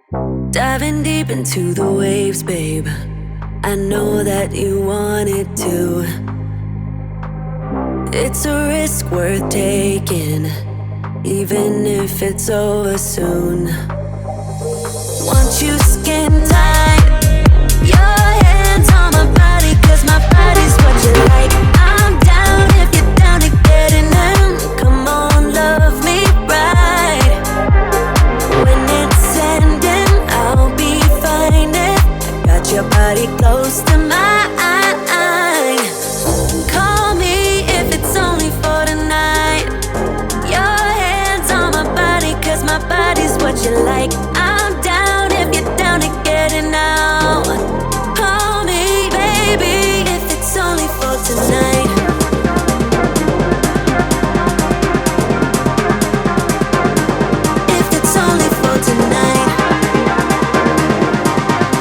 Diving deep into the waves, babe. I know that you want it too. It's a risk worth taking, even if it's over soon. Want you skin tight, your hands on my body, 'cause my body's what you like. I'm down if you're down to get in them. Come on, love me right. When it's ending, I'll be fine if I got your body close to mine. Call me if it's only for tonight. Your hands on my body, 'cause my body's what you like.